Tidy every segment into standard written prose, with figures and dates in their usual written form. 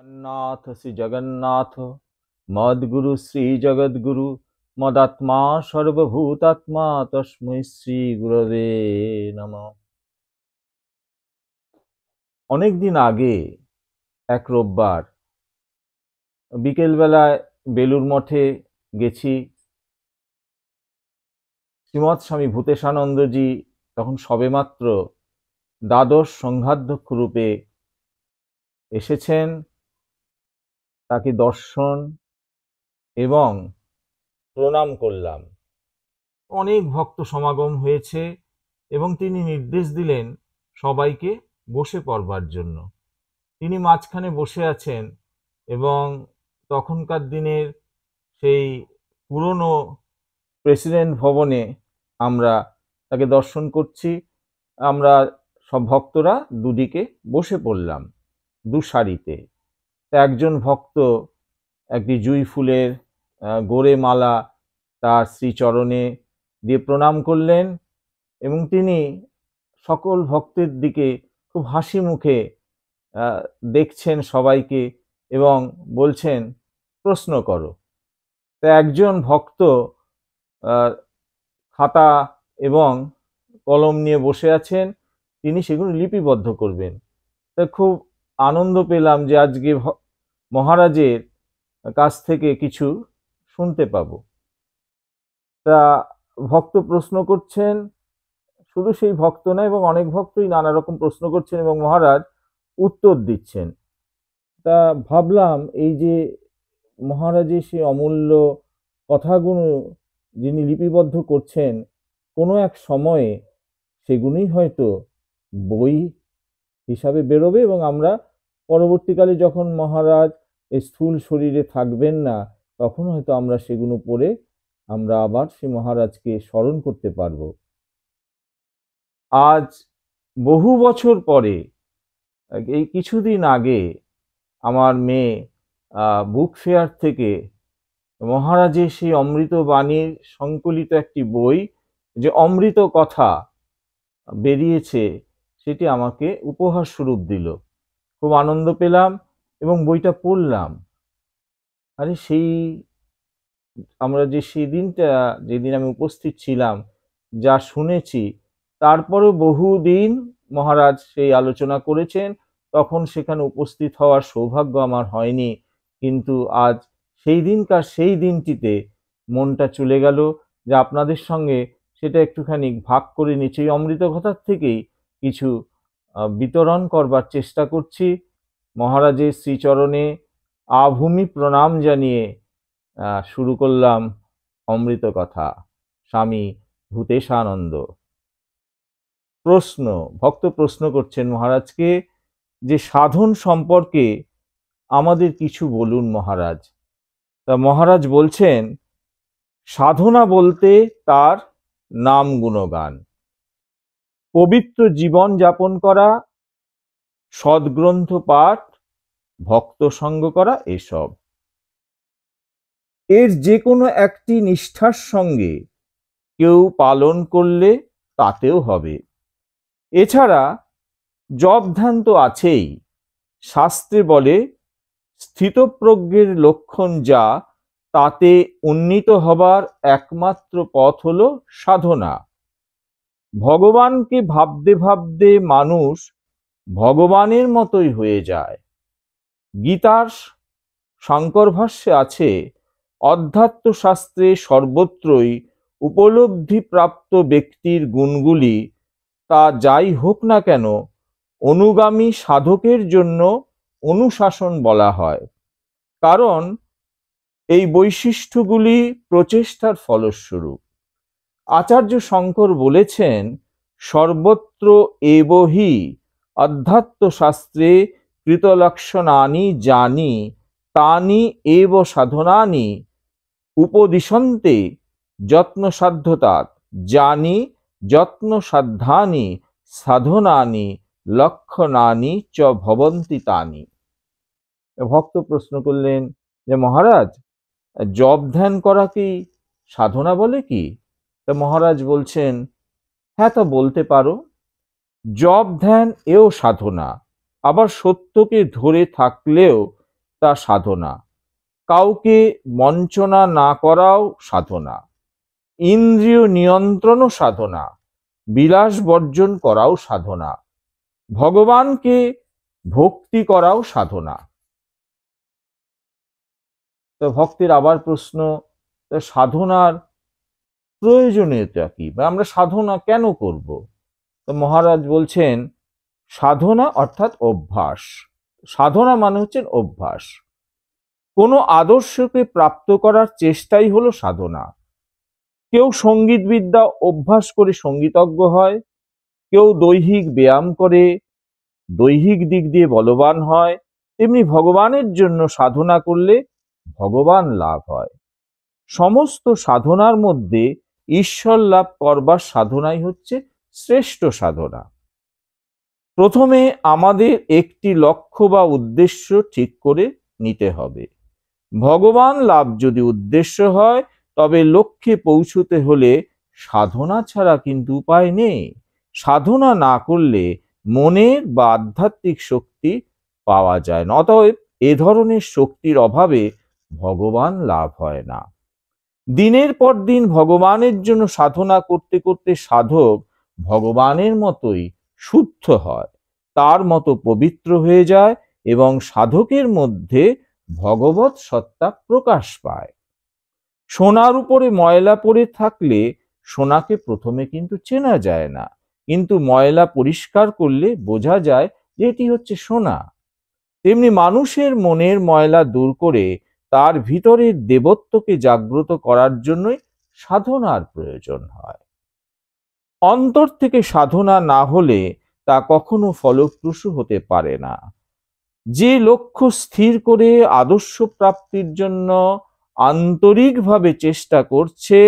জগন্নাথ শ্রী জগন্নাথ মদ্গুরু শ্রী জগদ্গুরু মদাত্মা সর্বভূতাত্মা তস্मै শ্রী গুরবে নমঃ। অনেকদিন আগে এক রোববার বিকেলবেলায় বেলুর মঠে গেছি। শ্রীমৎ স্বামী ভূতেশানন্দজি তখন সবেমাত্র দ্বাদশ সংঘাধ্যক্ষ রূপে এসেছেন। তাকে দর্শন এবং প্রণাম করলাম। অনেক ভক্ত সমাগম হয়েছে এবং তিনি নির্দেশ দিলেন সবাইকে বসে পড়বার জন্য। তিনি মাঝখানে বসে আছেন এবং তখনকার দিনের সেই পুরনো প্রেসিডেন্ট ভবনে আমরা তাকে দর্শন করছি। আমরা সব ভক্তরা দুদিকে বসে পড়লাম দু সারিতে। একজন ভক্ত একটি জুঁই ফুলের গোড়ে মালা তার শ্রীচরণে দিয়ে প্রণাম করলেন এবং তিনি সকল ভক্তের দিকে খুব হাসি মুখে দেখছেন সবাইকে এবং বলছেন, প্রশ্ন করো। তো একজন ভক্ত খাতা এবং কলম নিয়ে বসে আছেন, তিনি সেগুলো লিপিবদ্ধ করবেন। তা খুব আনন্দ পেলাম যে আজকে মহারাজের কাছ থেকে কিছু শুনতে পাবো। তা ভক্ত প্রশ্ন করছেন, শুধু সেই ভক্ত নয় এবং অনেক ভক্তই নানা রকম প্রশ্ন করছেন এবং মহারাজ উত্তর দিচ্ছেন। তা ভাবলাম এই যে মহারাজের সেই অমূল্য কথাগুলো যিনি লিপিবদ্ধ করছেন, কোনো এক সময়ে সেগুলোই হয়তো বই হিসাবে বেরোবে এবং আমরা পরবর্তীকালে যখন মহারাজ এই স্থূল শরীরে থাকবেন না, তখন হয়তো আমরা সেগুলো পড়ে আমরা আবার সেই মহারাজকে স্মরণ করতে পারবো। আজ বহু বছর পরে, এই কিছুদিন আগে আমার মেয়ে বুক ফেয়ার থেকে মহারাজের সেই অমৃত বাণীর সংকলিত একটি বই, যে অমৃত কথা বেরিয়েছে, সেটি আমাকে উপহার স্বরূপ দিল। খুব আনন্দ পেলাম এবং বইটা পড়লাম। আরে সেই আমরা যে সেদিনটা, যেদিন আমি উপস্থিত ছিলাম, যা শুনেছি, তারপরেও বহুদিন মহারাজ সেই আলোচনা করেছেন, তখন সেখানে উপস্থিত হওয়ার সৌভাগ্য আমার হয়নি। কিন্তু আজ সেই দিনকার সেই দিনটিতে মনটা চলে গেল যে আপনাদের সঙ্গে সেটা একটুখানি ভাগ করে নিচ্ছি। এই অমৃত কথার থেকেই কিছু বিতরণ করবার চেষ্টা করছি। মহারাজের শ্রীচরণে আভূমি প্রণাম জানিয়ে শুরু করলাম অমৃত কথা। স্বামী ভূতেশানন্দ। প্রশ্ন, ভক্ত প্রশ্ন করছেন মহারাজকে যে সাধন সম্পর্কে আমাদের কিছু বলুন মহারাজ। তা মহারাজ বলছেন, সাধনা বলতে তার নাম গুণগান, পবিত্র জীবন যাপন করা, সদ্গ্রন্থ পাঠ, ভক্ত সঙ্গ করা, এসব। এর যে কোনো একটি নিষ্ঠার সঙ্গে কেউ পালন করলে তাতেও হবে। এছাড়া জপ ধ্যান তো আছেই। শাস্ত্রে বলে স্থিতপ্রজ্ঞের লক্ষণ যা, তাতে উন্নীত হবার একমাত্র পথ হলো সাধনা। ভগবানকে ভাবতে ভাবতে মানুষ ভগবানের মতোই হয়ে যায়। গীতার শঙ্কর ভাষ্যে আছে, অধ্যাত্ম শাস্ত্রে সর্বত্রই উপলব্ধিপ্রাপ্ত ব্যক্তির গুণগুলি, তা যাই হোক না কেন, অনুগামী সাধকের জন্য অনুশাসন বলা হয়। কারণ এই বৈশিষ্ট্যগুলি প্রচেষ্টার ফলস্বরূপ। আচার্য শঙ্কর বলেছেন, সর্বত্র এব হি অধ্যাত্ম শাস্ত্রে কৃতলক্ষণানি জানি, তানি এব সাধনানি উপদিশন্তে যত্নসাধ্যতাৎ, জানি যত্নসাধ্যানি সাধনানি লক্ষণানি চ ভবন্তি তানি। ভক্ত প্রশ্ন করলেন যে মহারাজ, জপ ধ্যান করা কি সাধনা বলে কি? তা মহারাজ বলছেন, হ্যাঁ, তা বলতে পারো। জপ ধ্যান এও সাধনা। আবার সত্যকে ধরে থাকলেও তা সাধনা, কাউকে বঞ্চনা না করাও সাধনা, ইন্দ্রিয় নিয়ন্ত্রণও সাধনা, বিলাস বর্জন করাও সাধনা, ভগবানকে ভক্তি করাও সাধনা। তো ভক্তের আবার প্রশ্ন, সাধনার প্রয়োজনীয়তা কি, বা আমরা সাধনা কেন করব? তো মহারাজ বলছেন, সাধনা অর্থাৎ অভ্যাস। সাধনা মানে হচ্ছে অভ্যাস। কোনো আদর্শকে প্রাপ্ত করার চেষ্টাই হলো সাধনা। কেউ সঙ্গীত বিদ্যা অভ্যাস করে সঙ্গীতজ্ঞ হয়, কেউ দৈহিক ব্যায়াম করে দৈহিক দিক দিয়ে বলবান হয়, তেমনি ভগবানের জন্য সাধনা করলে ভগবান লাভ হয়। সমস্ত সাধনার মধ্যে ঈশ্বর লাভ করবার সাধনাই হচ্ছে শ্রেষ্ঠ সাধনা। প্রথমে আমাদের একটি লক্ষ্য বা উদ্দেশ্য ঠিক করে নিতে হবে। ভগবান লাভ যদি উদ্দেশ্য হয়, তবে লক্ষ্যে পৌঁছতে হলে সাধনা ছাড়া কিন্তু উপায় নেই। সাধনা না করলে মনের বা আধ্যাত্মিক শক্তি পাওয়া যায় না। অতএব এ ধরনের শক্তির অভাবে ভগবান লাভ হয় না। দিনের পর দিন ভগবানের জন্য সাধনা করতে করতে সাধক ভগবানের মতোই শুদ্ধ হয়, তার মতো পবিত্র হয়ে যায় এবং সাধকের মধ্যে ভগবৎ সত্তা প্রকাশ পায়। সোনার উপরে ময়লা পড়ে থাকলে সোনাকে প্রথমে কিন্তু চেনা যায় না, কিন্তু ময়লা পরিষ্কার করলে বোঝা যায় যে এটি হচ্ছে সোনা। তেমনি মানুষের মনের ময়লা দূর করে তার ভিতরের দেবত্বকে জাগ্রত করার জন্যই সাধনার প্রয়োজন হয়। অন্তর থেকে সাধনা না হলে তা কখনো ফলপ্রসূ হতে পারে না। যে লক্ষ্য স্থির করে আদর্শ প্রাপ্তির জন্য আন্তরিকভাবে চেষ্টা করছে,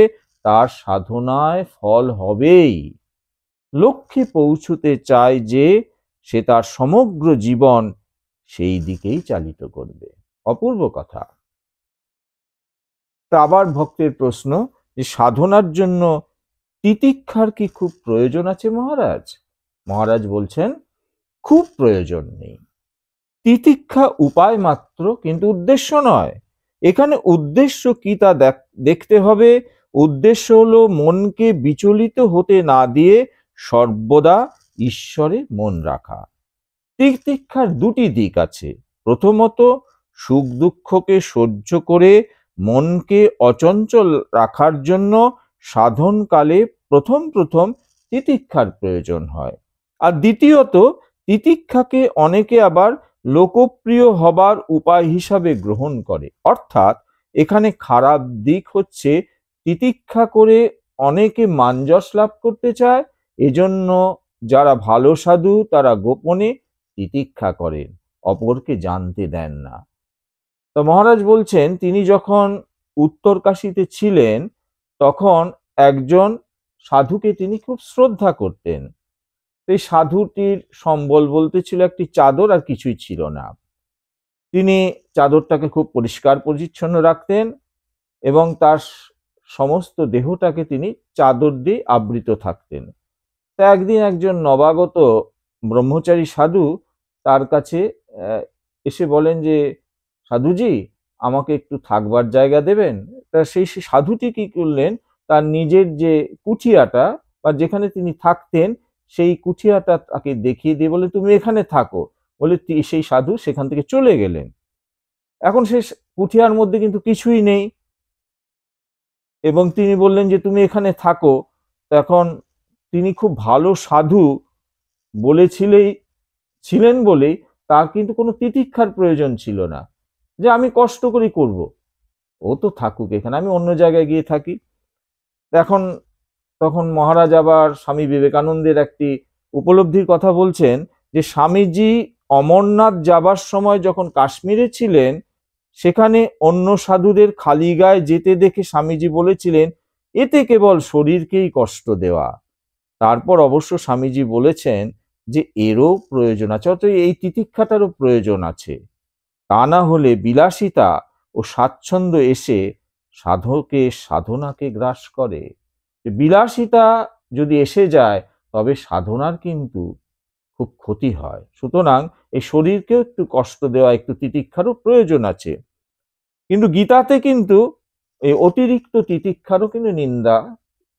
তার সাধনায় ফল হবেই। লক্ষ্যে পৌঁছতে চায় যে, সে তার সমগ্র জীবন সেই দিকেই চালিত করবে। অপূর্ব কথা। তা আবার ভক্তের প্রশ্ন, যে সাধনার জন্য তিতিক্ষার কি খুব প্রয়োজন আছে মহারাজ? মহারাজ বলছেন, খুব প্রয়োজন নেই। তিতিক্ষা উপায় মাত্র, কিন্তু উদ্দেশ্য নয়। এখানে উদ্দেশ্য কি তা দেখতে হবে। উদ্দেশ্য হলো মনকে বিচলিত হতে না দিয়ে সর্বদা ঈশ্বরে মন রাখা। তিতিক্ষার দুটি দিক আছে। প্রথমত, সুখ দুঃখকে সহ্য করে মনকে অচঞ্চল রাখার জন্য সাধনকালে প্রথম প্রথম তিতিক্ষার প্রয়োজন হয়। আর দ্বিতীয়ত, তিতিক্ষাকে অনেকে আবার লোকপ্রিয় হবার উপায় হিসাবে গ্রহণ করে। অর্থাৎ এখানে খারাপ দিক হচ্ছে, তিতিক্ষা করে অনেকে মানযশ লাভ করতে চায়, এজন্য যারা ভালো সাধু তারা গোপনে তিতিক্ষা করেন, অপরকে জানতে দেন না। তো মহারাজ বলছেন, তিনি যখন উত্তরকাশীতে ছিলেন তখন একজন সাধুকে তিনি খুব শ্রদ্ধা করতেন। এই সাধুটির সম্বল বলতে ছিল একটি চাদর, আর কিছুই ছিল না। তিনি চাদরটাকে খুব পরিষ্কার পরিচ্ছন্ন রাখতেন এবং তার সমস্ত দেহটাকে তিনি চাদর দিয়ে আবৃত থাকতেন। তা একদিন একজন নবাগত ব্রহ্মচারী সাধু তার কাছে এসে বলেন যে, সাধুজি, আমাকে একটু থাকবার জায়গা দেবেন? তা সেই সাধুটি কি করলেন, তার নিজের যে কুঠিয়াটা বা যেখানে তিনি থাকতেন সেই কুঠিয়াটা তাকে দেখিয়ে দিয়ে বলে, তুমি এখানে থাকো বলে সেই সাধু সেখান থেকে চলে গেলেন। এখন সেই কুঠিয়ার মধ্যে কিন্তু কিছুই নেই এবং তিনি বললেন যে তুমি এখানে থাকো। তখন তিনি খুব ভালো সাধু ছিলেন বলেই তার কিন্তু কোনো তিতিক্ষার প্রয়োজন ছিল না, যে আমি কষ্ট করে করব, ও তো থাকুক এখানে, আমি অন্য জায়গায় গিয়ে থাকি। তখন মহারাজ আবার স্বামী বিবেকানন্দের একটি উপলব্ধির কথা বলছেন, যে স্বামীজি অমরনাথ যাবার সময় যখন কাশ্মীরে ছিলেন, সেখানে অন্য সাধুদের খালি গায়ে যেতে দেখে স্বামীজি বলেছিলেন, এতে কেবল শরীরকেই কষ্ট দেওয়া। তারপর অবশ্য স্বামীজি বলেছেন যে এরও প্রয়োজন আছে, অর্থাৎ এই তিতিক্ষাটারও প্রয়োজন আছে। তা না হলে বিলাসিতা ও স্বাচ্ছন্দ্য এসে সাধকের সাধনাকে গ্রাস করে। বিলাসিতা যদি এসে যায়, তবে সাধনার কিন্তু খুব ক্ষতি হয়। সুতরাং এই শরীরকেও একটু কষ্ট দেওয়া, একটু তিতিক্ষারও প্রয়োজন আছে। কিন্তু গীতাতে কিন্তু এই অতিরিক্ত তিতিক্ষারও কিন্তু নিন্দা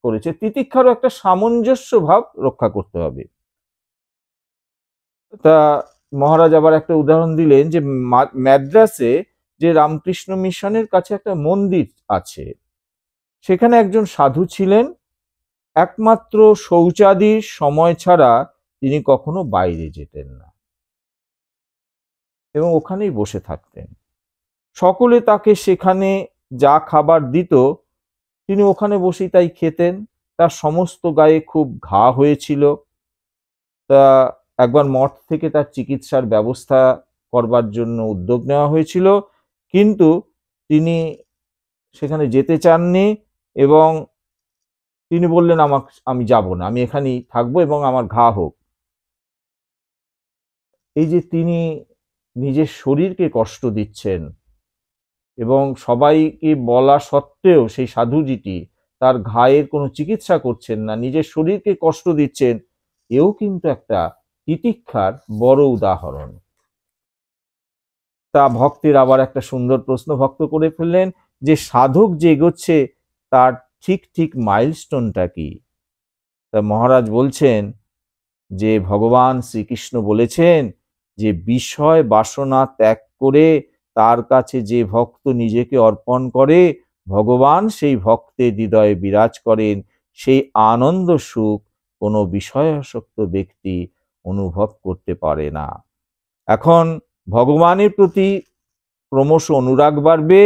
করেছে। তিতিক্ষারও একটা সামঞ্জস্য ভাব রক্ষা করতে হবে। তা মহারাজ আবার একটা উদাহরণ দিলেন যে ম্যাদ্রাসে যে রামকৃষ্ণ মিশনের কাছে একটা মন্দির আছে, সেখানে একজন সাধু ছিলেন। একমাত্র শৌচাদির সময় ছাড়া তিনি কখনো বাইরে যেতেন না এবং ওখানেই বসে থাকতেন। সকলে তাকে সেখানে যা খাবার দিত তিনি ওখানে বসেই তাই খেতেন। তার সমস্ত গায়ে খুব ঘা হয়েছিল। তা একবার মঠ থেকে তার চিকিৎসার ব্যবস্থা করবার জন্য উদ্যোগ নেওয়া হয়েছিল, কিন্তু তিনি সেখানে যেতে চাননি এবং তিনি বললেন আমি যাব না, আমি এখানেই থাকবো এবং আমার ঘা হোক। এই যে তিনি নিজের শরীরকে কষ্ট দিচ্ছেন এবং সবাইকে বলা সত্ত্বেও সেই সাধুজিটি তার ঘায়ের কোনো চিকিৎসা করছেন না, নিজের শরীরকে কষ্ট দিচ্ছেন, এও কিন্তু একটা তিতিক্ষার বড় উদাহরণ। তা ভক্তের আবার একটা সুন্দর প্রশ্ন ভক্ত করে ফেললেন যে সাধক যে এগোচ্ছে তার ঠিক ঠিক মাইলস্টোনটা কি? তা মহারাজ বলছেন যে ভগবান শ্রীকৃষ্ণ বলেছেন যে বিষয় বাসনা ত্যাগ করে তার কাছে যে ভক্ত নিজেকে অর্পণ করে ভগবান সেই ভক্তের হৃদয়ে বিরাজ করেন। সেই আনন্দ সুখ কোনো বিষয়াসক্ত ব্যক্তি অনুভব করতে পারে না। এখন ভগবানের প্রতি ক্রমশ অনুরাগ বাড়বে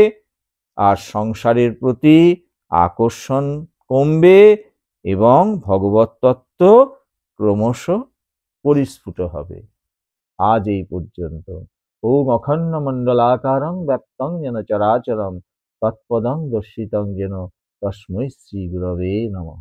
আর সংসারের প্রতি আকর্ষণ কমবে এবং ভগবত তত্ত্ব ক্রমশ পরিস্ফুট হবে। আজ এই পর্যন্ত। ওম অখণ্ড মণ্ডলাকারং ব্যক্তং যেন চরাচরম তৎপদং দর্শিতং যেন তস্मै শ্রী গুরবে নমঃ।